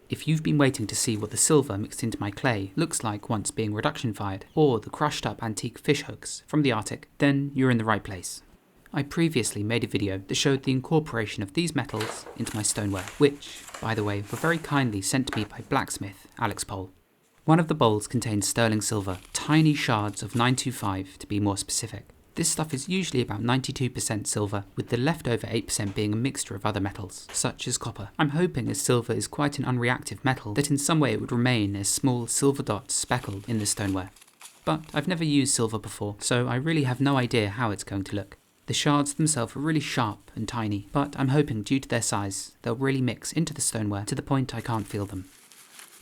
If you've been waiting to see what the silver mixed into my clay looks like once being reduction fired, or the crushed up antique fish hooks from the Arctic, then you're in the right place. I previously made a video that showed the incorporation of these metals into my stoneware, which, by the way, were very kindly sent to me by blacksmith Alex Pole. One of the bowls contains sterling silver, tiny shards of 925 to be more specific. This stuff is usually about 92% silver, with the leftover 8% being a mixture of other metals, such as copper. I'm hoping as silver is quite an unreactive metal, that in some way it would remain as small silver dots speckled in the stoneware. But I've never used silver before, so I really have no idea how it's going to look. The shards themselves are really sharp and tiny, but I'm hoping due to their size, they'll really mix into the stoneware to the point I can't feel them.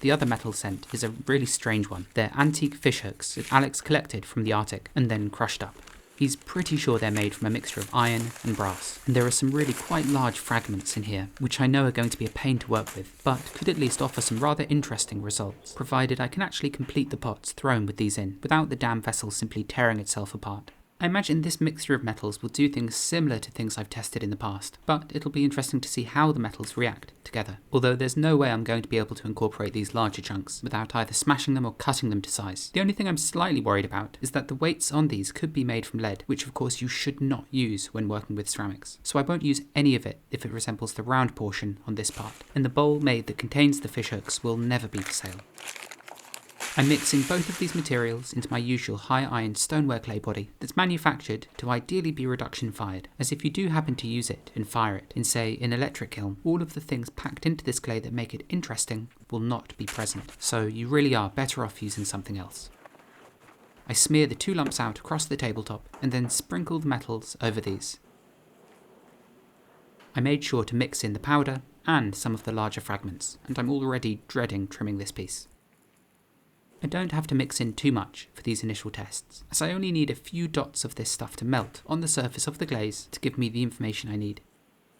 The other metal sent is a really strange one. They're antique fish hooks that Alex collected from the Arctic and then crushed up. He's pretty sure they're made from a mixture of iron and brass, and there are some really quite large fragments in here, which I know are going to be a pain to work with, but could at least offer some rather interesting results, provided I can actually complete the pots thrown with these in, without the damn vessel simply tearing itself apart. I imagine this mixture of metals will do things similar to things I've tested in the past, but it'll be interesting to see how the metals react together, although there's no way I'm going to be able to incorporate these larger chunks without either smashing them or cutting them to size. The only thing I'm slightly worried about is that the weights on these could be made from lead, which of course you should not use when working with ceramics, so I won't use any of it if it resembles the round portion on this part, and the bowl made that contains the fish hooks will never be for sale. I'm mixing both of these materials into my usual high iron stoneware clay body that's manufactured to ideally be reduction fired, as if you do happen to use it and fire it in, say, an electric kiln, all of the things packed into this clay that make it interesting will not be present, so you really are better off using something else. I smear the 2 lumps out across the tabletop and then sprinkle the metals over these. I made sure to mix in the powder and some of the larger fragments, and I'm already dreading trimming this piece. I don't have to mix in too much for these initial tests, as I only need a few dots of this stuff to melt on the surface of the glaze to give me the information I need.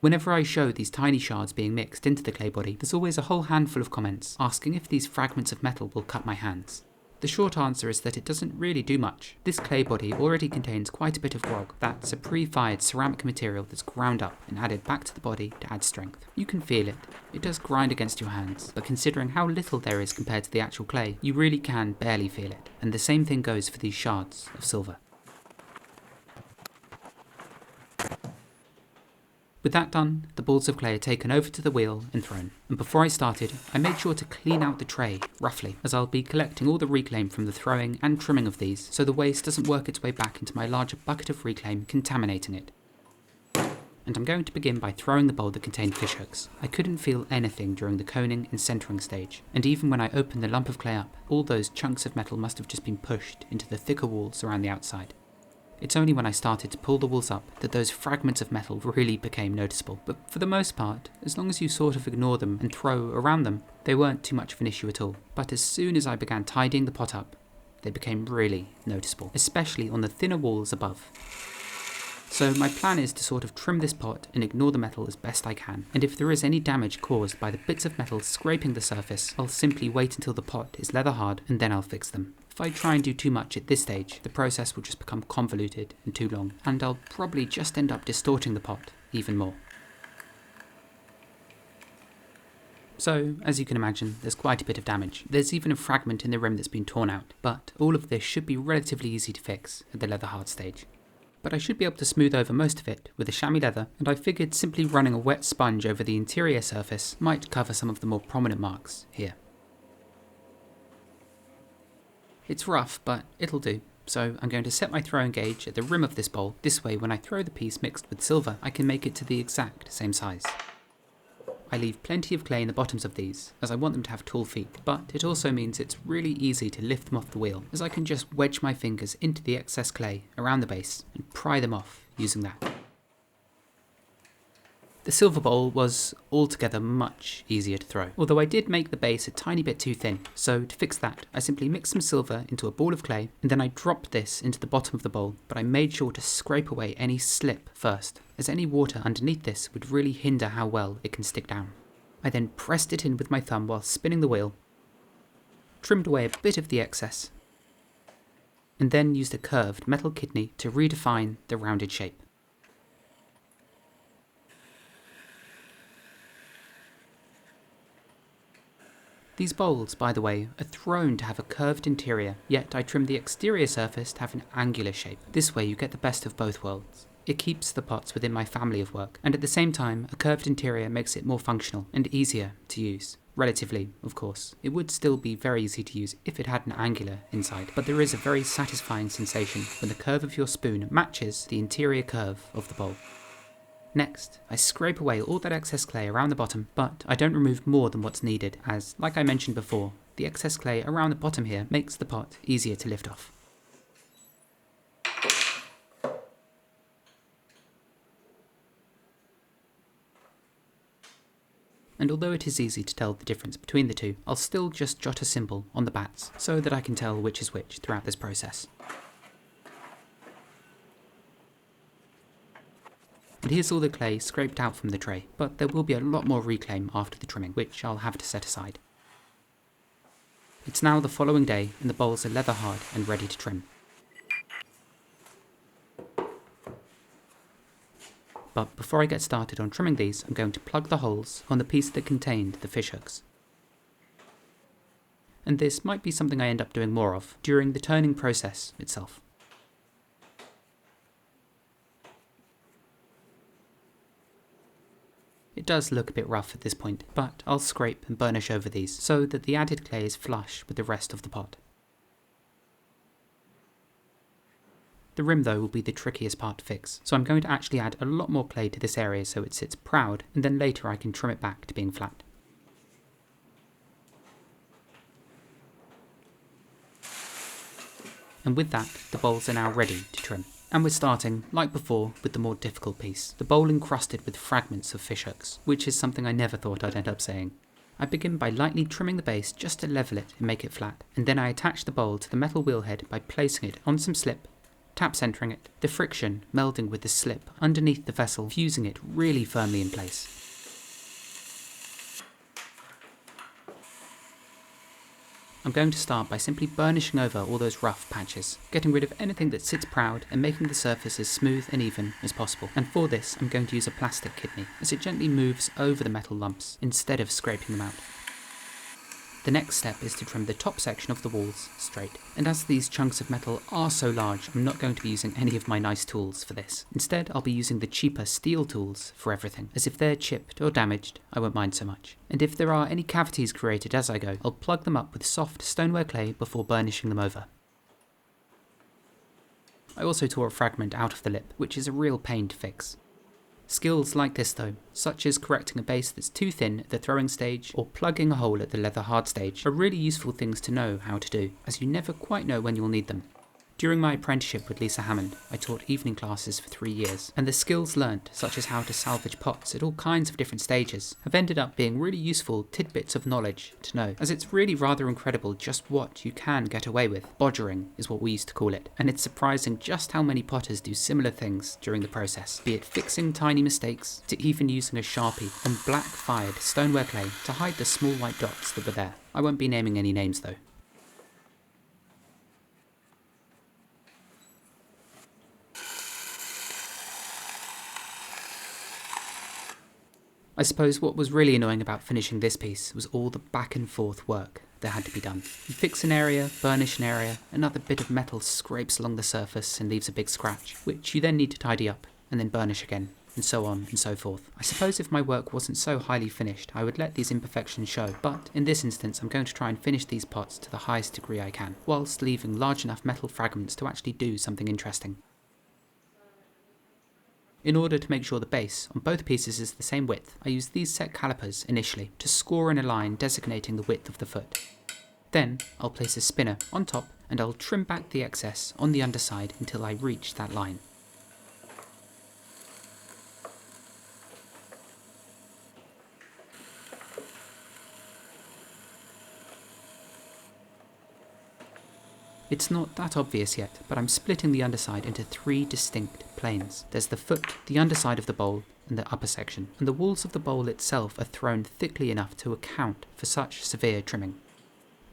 Whenever I show these tiny shards being mixed into the clay body, there's always a whole handful of comments asking if these fragments of metal will cut my hands. The short answer is that it doesn't really do much. This clay body already contains quite a bit of grog. That's a pre-fired ceramic material that's ground up and added back to the body to add strength. You can feel it. It does grind against your hands, but considering how little there is compared to the actual clay, you really can barely feel it. And the same thing goes for these shards of silver. With that done, the balls of clay are taken over to the wheel and thrown. And before I started, I made sure to clean out the tray, roughly, as I'll be collecting all the reclaim from the throwing and trimming of these, so the waste doesn't work its way back into my larger bucket of reclaim, contaminating it. And I'm going to begin by throwing the bowl that contained fish hooks. I couldn't feel anything during the coning and centering stage, and even when I opened the lump of clay up, all those chunks of metal must have just been pushed into the thicker walls around the outside. It's only when I started to pull the walls up that those fragments of metal really became noticeable, but for the most part, as long as you sort of ignore them and throw around them, they weren't too much of an issue at all. But as soon as I began tidying the pot up, they became really noticeable, especially on the thinner walls above. So my plan is to sort of trim this pot and ignore the metal as best I can, and if there is any damage caused by the bits of metal scraping the surface, I'll simply wait until the pot is leather hard and then I'll fix them. If I try and do too much at this stage, the process will just become convoluted and too long, and I'll probably just end up distorting the pot even more. So, as you can imagine, there's quite a bit of damage. There's even a fragment in the rim that's been torn out, but all of this should be relatively easy to fix at the leather hard stage. But I should be able to smooth over most of it with a chamois leather, and I figured simply running a wet sponge over the interior surface might cover some of the more prominent marks here. It's rough, but it'll do, so I'm going to set my throwing gauge at the rim of this bowl. This way, when I throw the piece mixed with silver, I can make it to the exact same size. I leave plenty of clay in the bottoms of these, as I want them to have tall feet, but it also means it's really easy to lift them off the wheel, as I can just wedge my fingers into the excess clay around the base and pry them off using that. The silver bowl was altogether much easier to throw, although I did make the base a tiny bit too thin, so to fix that I simply mixed some silver into a ball of clay and then I dropped this into the bottom of the bowl, but I made sure to scrape away any slip first, as any water underneath this would really hinder how well it can stick down. I then pressed it in with my thumb while spinning the wheel, trimmed away a bit of the excess, and then used a curved metal kidney to redefine the rounded shape. These bowls, by the way, are thrown to have a curved interior, yet I trimmed the exterior surface to have an angular shape. This way you get the best of both worlds. It keeps the pots within my family of work, and at the same time, a curved interior makes it more functional and easier to use. Relatively, of course. It would still be very easy to use if it had an angular inside, but there is a very satisfying sensation when the curve of your spoon matches the interior curve of the bowl. Next, I scrape away all that excess clay around the bottom, but I don't remove more than what's needed, as, like I mentioned before, the excess clay around the bottom here makes the pot easier to lift off. And although it is easy to tell the difference between the two, I'll still just jot a symbol on the bats, so that I can tell which is which throughout this process. And here's all the clay scraped out from the tray, but there will be a lot more reclaim after the trimming, which I'll have to set aside. It's now the following day, and the bowls are leather hard and ready to trim. But before I get started on trimming these, I'm going to plug the holes on the piece that contained the fish hooks. And this might be something I end up doing more of during the turning process itself. It does look a bit rough at this point, but I'll scrape and burnish over these so that the added clay is flush with the rest of the pot. The rim though will be the trickiest part to fix, so I'm going to actually add a lot more clay to this area so it sits proud, and then later I can trim it back to being flat. And with that, the bowls are now ready to trim. And we're starting, like before, with the more difficult piece, the bowl encrusted with fragments of fish hooks, which is something I never thought I'd end up saying. I begin by lightly trimming the base just to level it and make it flat, and then I attach the bowl to the metal wheel head by placing it on some slip, tap centering it, the friction melding with the slip underneath the vessel, fusing it really firmly in place. I'm going to start by simply burnishing over all those rough patches, getting rid of anything that sits proud and making the surface as smooth and even as possible. And for this, I'm going to use a plastic kidney, as it gently moves over the metal lumps instead of scraping them out. The next step is to trim the top section of the walls straight. And as these chunks of metal are so large, I'm not going to be using any of my nice tools for this. Instead, I'll be using the cheaper steel tools for everything, as if they're chipped or damaged, I won't mind so much. And if there are any cavities created as I go, I'll plug them up with soft stoneware clay before burnishing them over. I also tore a fragment out of the lip, which is a real pain to fix. Skills like this though, such as correcting a base that's too thin at the throwing stage or plugging a hole at the leather hard stage, are really useful things to know how to do, as you never quite know when you'll need them. During my apprenticeship with Lisa Hammond, I taught evening classes for 3 years, and the skills learnt, such as how to salvage pots at all kinds of different stages, have ended up being really useful tidbits of knowledge to know, as it's really rather incredible just what you can get away with. Bodgering is what we used to call it, and it's surprising just how many potters do similar things during the process, be it fixing tiny mistakes, to even using a Sharpie on black-fired stoneware clay to hide the small white dots that were there. I won't be naming any names though. I suppose what was really annoying about finishing this piece was all the back and forth work that had to be done. You fix an area, burnish an area, another bit of metal scrapes along the surface and leaves a big scratch, which you then need to tidy up, and then burnish again, and so on and so forth. I suppose if my work wasn't so highly finished, I would let these imperfections show, but in this instance I'm going to try and finish these pots to the highest degree I can, whilst leaving large enough metal fragments to actually do something interesting. In order to make sure the base on both pieces is the same width, I use these set calipers initially to score in a line designating the width of the foot. Then I'll place a spinner on top and I'll trim back the excess on the underside until I reach that line. It's not that obvious yet, but I'm splitting the underside into 3 distinct planes. There's the foot, the underside of the bowl, and the upper section, and the walls of the bowl itself are thrown thickly enough to account for such severe trimming.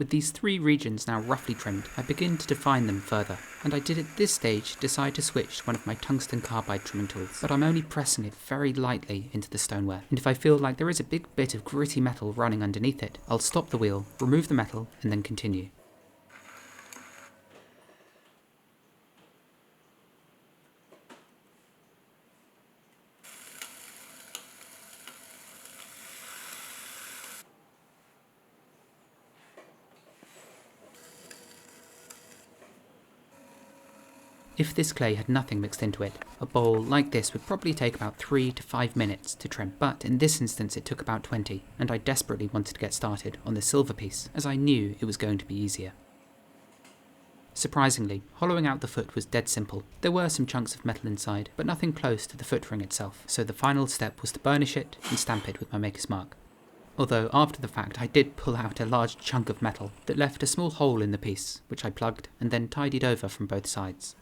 With these 3 regions now roughly trimmed, I begin to define them further, and I did at this stage decide to switch to one of my tungsten carbide trimming tools, but I'm only pressing it very lightly into the stoneware, and if I feel like there is a big bit of gritty metal running underneath it, I'll stop the wheel, remove the metal, and then continue. If this clay had nothing mixed into it, a bowl like this would probably take about 3 to 5 minutes to trim, but in this instance it took about 20, and I desperately wanted to get started on the silver piece, as I knew it was going to be easier. Surprisingly, hollowing out the foot was dead simple. There were some chunks of metal inside, but nothing close to the foot ring itself, so the final step was to burnish it and stamp it with my maker's mark. Although after the fact I did pull out a large chunk of metal that left a small hole in the piece, which I plugged and then tidied over from both sides.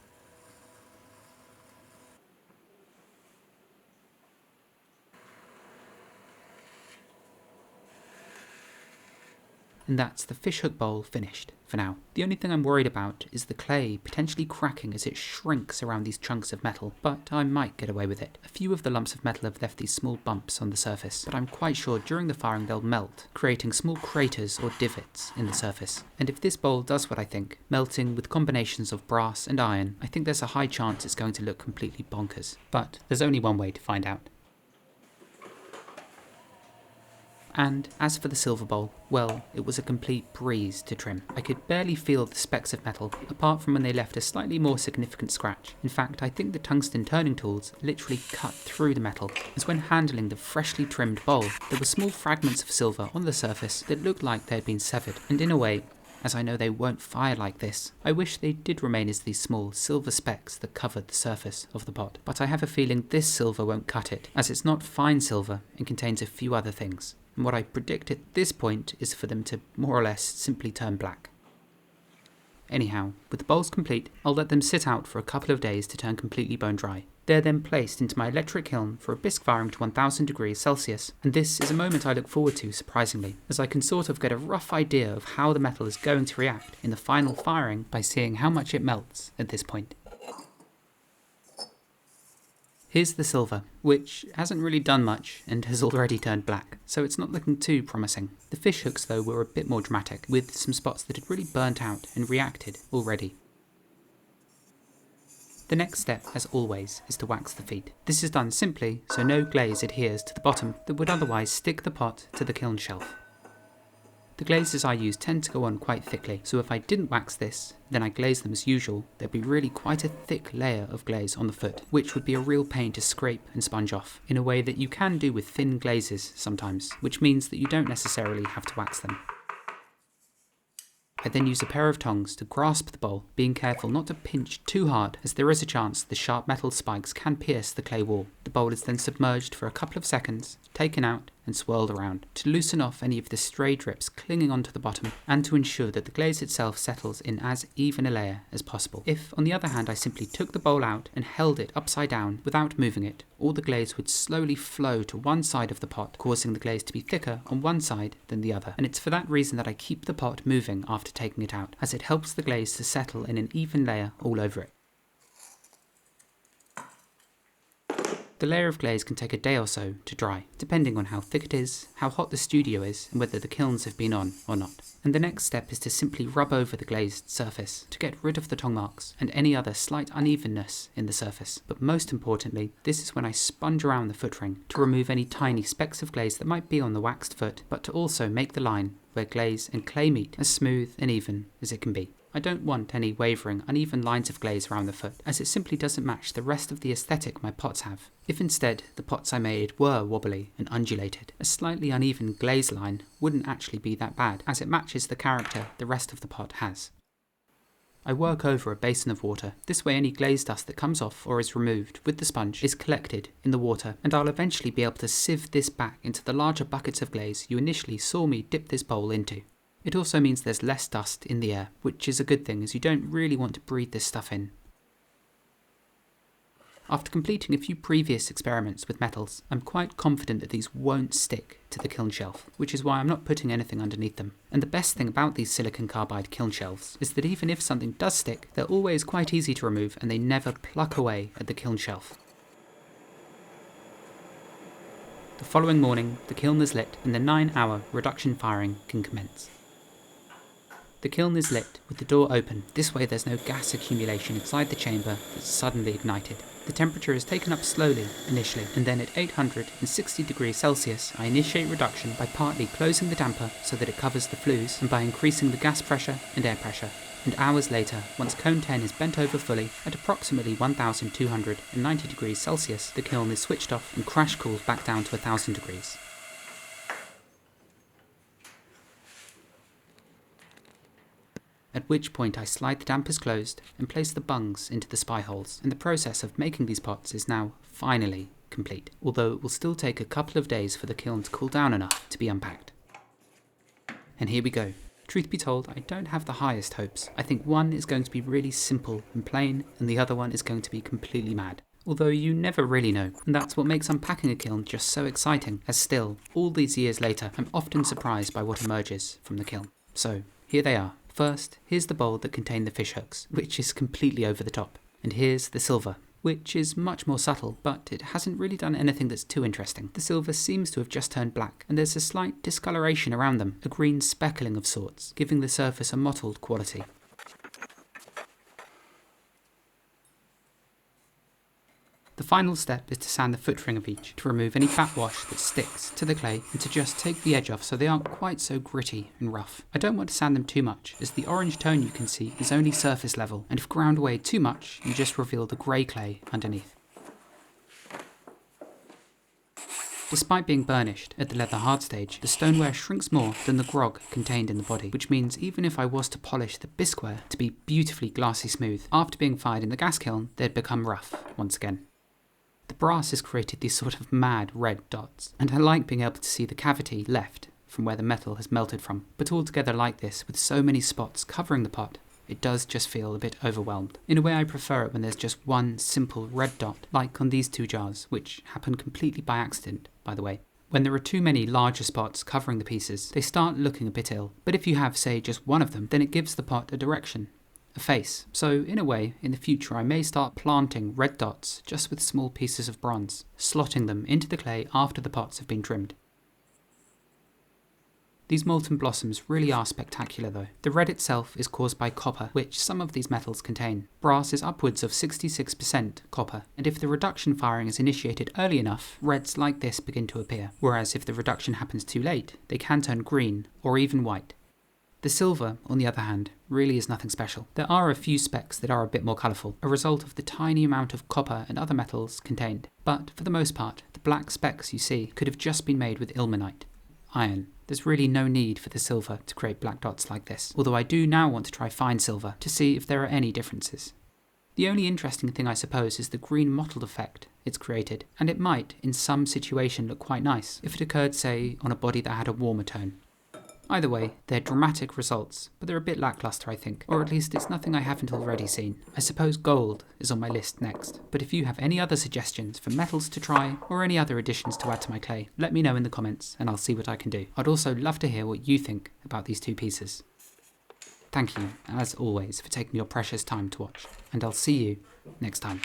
And that's the fishhook bowl finished, for now. The only thing I'm worried about is the clay potentially cracking as it shrinks around these chunks of metal, but I might get away with it. A few of the lumps of metal have left these small bumps on the surface, but I'm quite sure during the firing they'll melt, creating small craters or divots in the surface. And if this bowl does what I think, melting with combinations of brass and iron, I think there's a high chance it's going to look completely bonkers. But there's only one way to find out. And as for the silver bowl, well, it was a complete breeze to trim. I could barely feel the specks of metal, apart from when they left a slightly more significant scratch. In fact, I think the tungsten turning tools literally cut through the metal, as when handling the freshly trimmed bowl, there were small fragments of silver on the surface that looked like they had been severed. And in a way, as I know they won't fire like this, I wish they did remain as these small silver specks that covered the surface of the pot. But I have a feeling this silver won't cut it, as it's not fine silver and contains a few other things. And what I predict at this point is for them to more or less simply turn black. Anyhow, with the bowls complete, I'll let them sit out for a couple of days to turn completely bone dry. They're then placed into my electric kiln for a bisque firing to 1000 degrees Celsius, and this is a moment I look forward to surprisingly, as I can sort of get a rough idea of how the metal is going to react in the final firing by seeing how much it melts at this point. Here's the silver, which hasn't really done much and has already turned black, so it's not looking too promising. The fish hooks though were a bit more dramatic, with some spots that had really burnt out and reacted already. The next step, as always, is to wax the feet. This is done simply so no glaze adheres to the bottom that would otherwise stick the pot to the kiln shelf. The glazes I use tend to go on quite thickly, so if I didn't wax this, then I glaze them as usual, there'd be really quite a thick layer of glaze on the foot, which would be a real pain to scrape and sponge off, in a way that you can do with thin glazes sometimes, which means that you don't necessarily have to wax them. I then use a pair of tongs to grasp the bowl, being careful not to pinch too hard, as there is a chance the sharp metal spikes can pierce the clay wall. The bowl is then submerged for a couple of seconds, taken out and swirled around, to loosen off any of the stray drips clinging onto the bottom, and to ensure that the glaze itself settles in as even a layer as possible. If, on the other hand, I simply took the bowl out and held it upside down without moving it, all the glaze would slowly flow to one side of the pot, causing the glaze to be thicker on one side than the other. And it's for that reason that I keep the pot moving after taking it out, as it helps the glaze to settle in an even layer all over it. The layer of glaze can take a day or so to dry, depending on how thick it is, how hot the studio is, and whether the kilns have been on or not. And the next step is to simply rub over the glazed surface to get rid of the tongue marks and any other slight unevenness in the surface. But most importantly, this is when I sponge around the foot ring to remove any tiny specks of glaze that might be on the waxed foot, but to also make the line where glaze and clay meet as smooth and even as it can be. I don't want any wavering, uneven lines of glaze around the foot, as it simply doesn't match the rest of the aesthetic my pots have. If instead the pots I made were wobbly and undulated, a slightly uneven glaze line wouldn't actually be that bad, as it matches the character the rest of the pot has. I work over a basin of water. This way any glaze dust that comes off or is removed with the sponge is collected in the water, and I'll eventually be able to sieve this back into the larger buckets of glaze you initially saw me dip this bowl into. It also means there's less dust in the air, which is a good thing as you don't really want to breathe this stuff in. After completing a few previous experiments with metals, I'm quite confident that these won't stick to the kiln shelf, which is why I'm not putting anything underneath them. And the best thing about these silicon carbide kiln shelves is that even if something does stick, they're always quite easy to remove and they never pluck away at the kiln shelf. The following morning, the kiln is lit and the 9-hour reduction firing can commence. The kiln is lit with the door open. This way there's no gas accumulation inside the chamber that's suddenly ignited. The temperature is taken up slowly initially, and then at 860 degrees Celsius I initiate reduction by partly closing the damper so that it covers the flues, and by increasing the gas pressure and air pressure. And hours later, once cone 10 is bent over fully, at approximately 1290 degrees Celsius, the kiln is switched off and crash cools back down to 1000 degrees. At which point I slide the dampers closed and place the bungs into the spy holes, and the process of making these pots is now finally complete, although it will still take a couple of days for the kiln to cool down enough to be unpacked. And here we go. Truth be told, I don't have the highest hopes. I think one is going to be really simple and plain, and the other one is going to be completely mad. Although you never really know, and that's what makes unpacking a kiln just so exciting, as still, all these years later, I'm often surprised by what emerges from the kiln. So, here they are. First, here's the bowl that contained the fish hooks, which is completely over the top. And here's the silver, which is much more subtle, but it hasn't really done anything that's too interesting. The silver seems to have just turned black, and there's a slight discoloration around them, a green speckling of sorts, giving the surface a mottled quality. The final step is to sand the foot ring of each, to remove any fat wash that sticks to the clay and to just take the edge off so they aren't quite so gritty and rough. I don't want to sand them too much, as the orange tone you can see is only surface level, and if ground away too much, you just reveal the grey clay underneath. Despite being burnished at the leather hard stage, the stoneware shrinks more than the grog contained in the body, which means even if I was to polish the bisqueware to be beautifully glassy smooth, after being fired in the gas kiln, they'd become rough once again. The brass has created these sort of mad red dots, and I like being able to see the cavity left from where the metal has melted from. But altogether like this, with so many spots covering the pot, it does just feel a bit overwhelmed. In a way I prefer it when there's just one simple red dot, like on these two jars, which happened completely by accident, by the way. When there are too many larger spots covering the pieces, they start looking a bit ill. But if you have, say, just one of them, then it gives the pot a direction. A face. So in a way, in the future I may start planting red dots just with small pieces of bronze, slotting them into the clay after the pots have been trimmed. These molten blossoms really are spectacular though. The red itself is caused by copper, which some of these metals contain. Brass is upwards of 66% copper, and if the reduction firing is initiated early enough, reds like this begin to appear, whereas if the reduction happens too late, they can turn green or even white. The silver, on the other hand, really is nothing special. There are a few specks that are a bit more colourful, a result of the tiny amount of copper and other metals contained. But, for the most part, the black specks you see could have just been made with ilmenite. Iron. There's really no need for the silver to create black dots like this, although I do now want to try fine silver to see if there are any differences. The only interesting thing I suppose is the green mottled effect it's created, and it might, in some situation, look quite nice if it occurred, say, on a body that had a warmer tone. Either way, they're dramatic results, but they're a bit lackluster I think, or at least it's nothing I haven't already seen. I suppose gold is on my list next, but if you have any other suggestions for metals to try, or any other additions to add to my clay, let me know in the comments and I'll see what I can do. I'd also love to hear what you think about these two pieces. Thank you, as always, for taking your precious time to watch, and I'll see you next time.